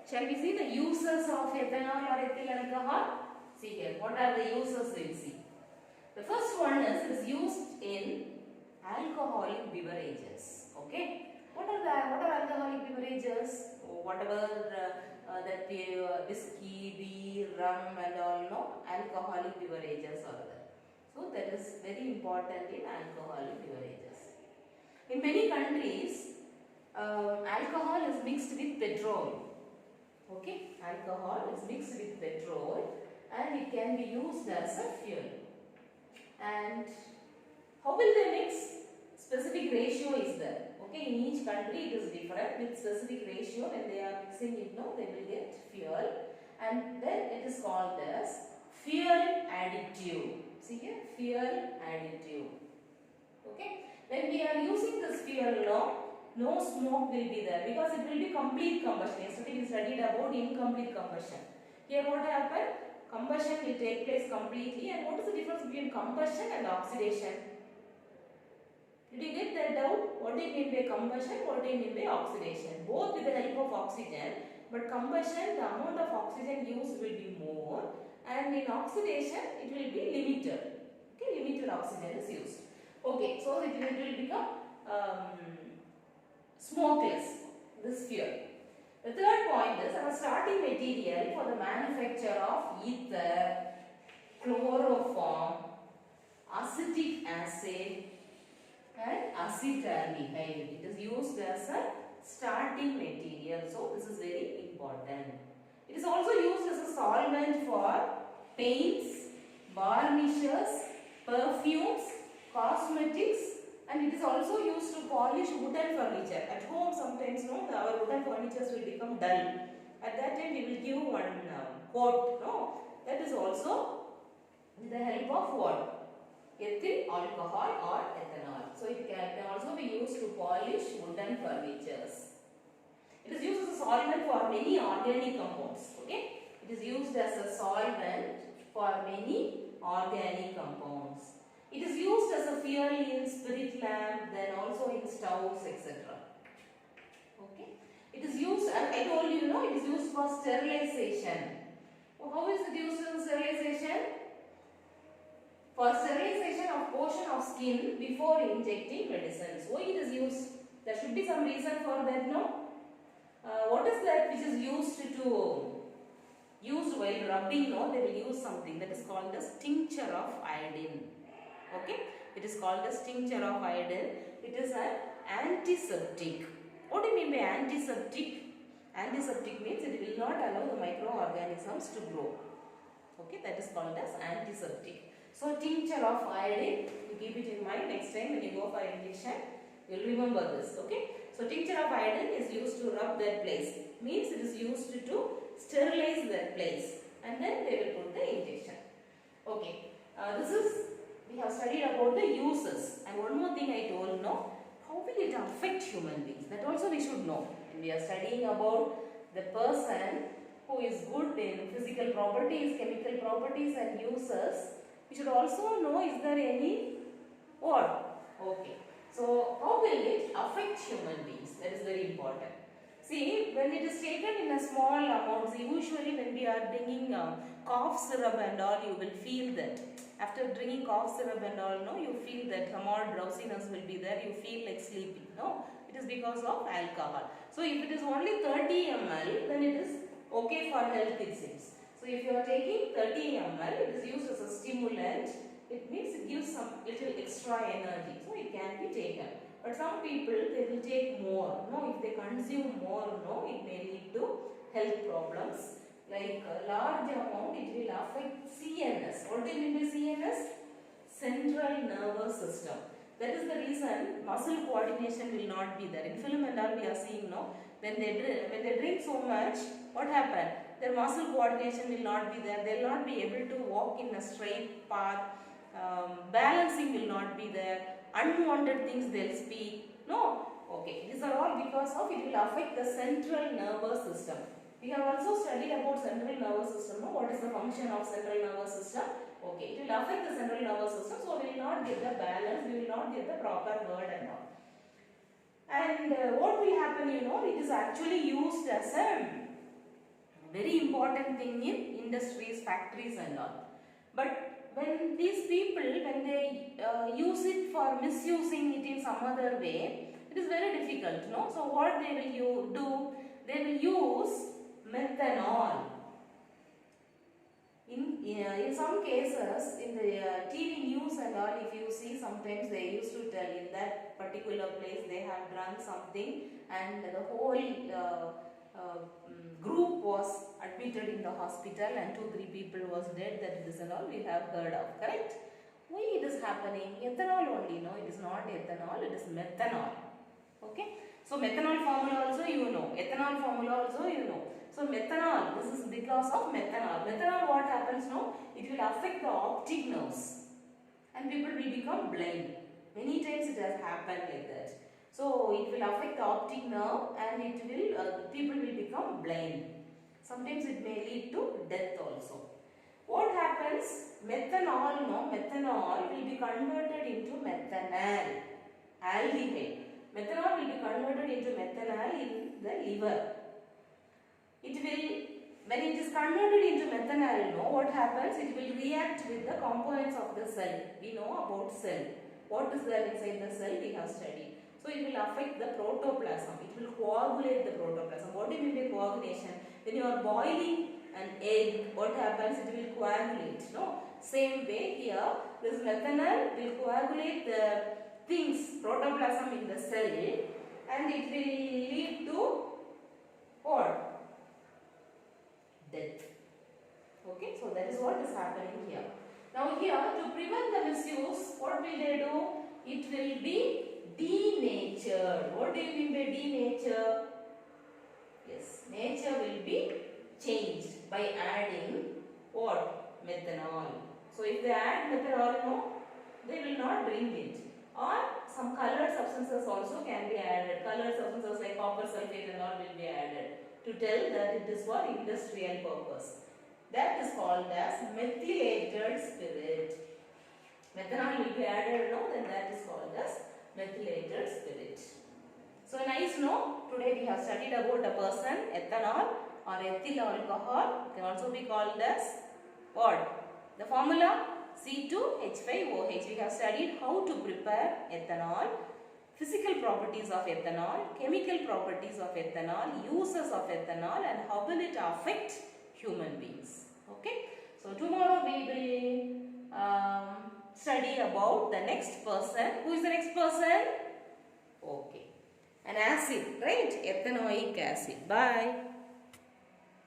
Shall we see the uses of ethanol or ethyl alcohol? See here, what are the uses we will see. The first one is it is used in alcoholic beverages. Okay. What are alcoholic beverages? Whatever that whiskey, beer, rum and all, no, alcoholic beverages are there. So that is very important in alcoholic beverages. In many countries, alcohol is mixed with petrol. Okay, alcohol is mixed with petrol and it can be used as a fuel. And how will they mix? Specific ratio is there. Okay, in each country it is different with specific ratio. When they are mixing it, no, they will get fuel, and then it is called as fuel additive. See here, fuel additive. Okay, when we are using this fuel, no smoke will be there because it will be complete combustion. Yesterday we studied about incomplete combustion. Here what happened? Combustion will take place completely. And what is the difference between combustion and oxidation? Did you get that doubt? What do you mean by combustion? What do you mean by oxidation? Both with the help of oxygen, but combustion, the amount of oxygen used will be more, and in oxidation it will be limited. Okay, limited oxygen is used. Okay, so it will become smokeless, this fuel. The third point is our starting material for the manufacture of ether, chloroform, acetic acid and acetaldehyde. It is used as a starting material. So this is very important. It is also used as a solvent for paints, varnishes, perfumes, cosmetics, and it is also used to polish wooden furniture. At home sometimes, no, our wooden furnitures will become dull. At that time we will give one coat, no, that is also with the help of what? Ethyl alcohol or ethanol. So it can also be used to polish wooden furnitures. It is used as a solvent for many organic compounds. Okay, it is used as a solvent for many organic compounds. It is used as a fuel in spirit lamp, then also in stoves, etc. Okay, it is used. I told you, it is used for sterilization. How is it used in sterilization? For sterilization of portion of skin before injecting medicines. Why it is used? There should be some reason for that, no? What is that which is used while rubbing? No, they will use something that is called as tincture of iodine. Okay, it is called as tincture of iodine. It is an antiseptic. What do you mean by antiseptic? Antiseptic means it will not allow the microorganisms to grow. Okay, that is called as antiseptic. So tincture of iodine, you keep it in mind. Next time when you go for injection, you will remember this. Okay, so tincture of iodine is used to rub that place. Means it is used to sterilize that place, and then they will put the injection. Okay, this is, we have studied about the uses. And one more thing I told, how will it affect human beings? That also we should know. And we are studying about the person who is good in physical properties, chemical properties and uses. We should also know, is there any what? Okay. So how will it affect human beings? That is very important. See, when it is taken in a small amounts, usually when we are drinking cough syrup and all, you will feel that. After drinking cough syrup and all, no, you feel that some more drowsiness will be there. You feel like sleeping. No, it is because of alcohol. So if it is only 30 ml, then it is okay for health, it seems. So if you are taking 30 ml, it is used as a stimulant. It means it gives some little extra energy. So it can be taken. But some people, they will take more. No, if they consume more, no, it may lead to health problems. Like a large amount, it will affect CNS. What do you mean by CNS? Central nervous system. That is the reason muscle coordination will not be there. In film and all we are seeing, no, when they drink so much, what happened? Their muscle coordination will not be there. They will not be able to walk in a straight path. Balancing will not be there. Unwanted things they'll speak. No. Okay. These are all because of it will affect the central nervous system. We have also studied about central nervous system. No? What is the function of central nervous system? Okay. It will affect the central nervous system. So we will not get the balance. We will not get the proper word and all. And what will happen, it is actually used as a important thing in industries, factories and all. But when these people, when they use it for misusing it in some other way, it is very difficult, no? So what they will do, they will use methanol. In some cases, in the TV news and all, if you see, sometimes they used to tell in that particular place they have drunk something and the whole group was admitted in the hospital and 2-3 people was dead. That is and all we have heard of, correct? Why it is happening? Ethanol only, no, it is not ethanol, it is methanol. Okay, so methanol formula also you know, ethanol formula also you know. So methanol, this is because of methanol. Methanol, what happens now? It will affect the optic nerves and people will become blind. Many times it has happened like that. So it will affect the optic nerve and it will people will become blind. Sometimes it may lead to death also. What happens? Methanol, no, methanol will be converted into methanol, aldehyde. Methanol will be converted into methanol in the liver. It will, when it is converted into methanol, no, what happens? It will react with the components of the cell. We know about cell. What is there inside the cell? We have studied. So it will affect the protoplasm. It will coagulate the protoplasm. What do you mean by coagulation? When you are boiling an egg, what happens? It will coagulate. No? Same way here, this methanol will coagulate the things, protoplasm in the cell, and it will lead to what? Death. Okay, so that is what is happening here. Now here, to prevent the misuse, what will they do? It will be denatured. What do you mean by denature? Yes, nature will be changed by adding what? Methanol. So if they add methanol, no, they will not drink it. Or some colored substances also can be added. Colored substances like copper sulfate and all will be added to tell that it is for industrial purpose. That is called as methylated spirit. Methanol will be added, no, then that is called as methylated spirit. So nice, no? Today we have studied about a person, ethanol or ethyl alcohol. It can also be called as what? The formula C2H5OH. We have studied how to prepare ethanol, physical properties of ethanol, chemical properties of ethanol, uses of ethanol, and how will it affect human beings. Okay. So tomorrow we will study about the next person. Who is the next person? Okay. An acid, right? Ethanoic acid. Bye.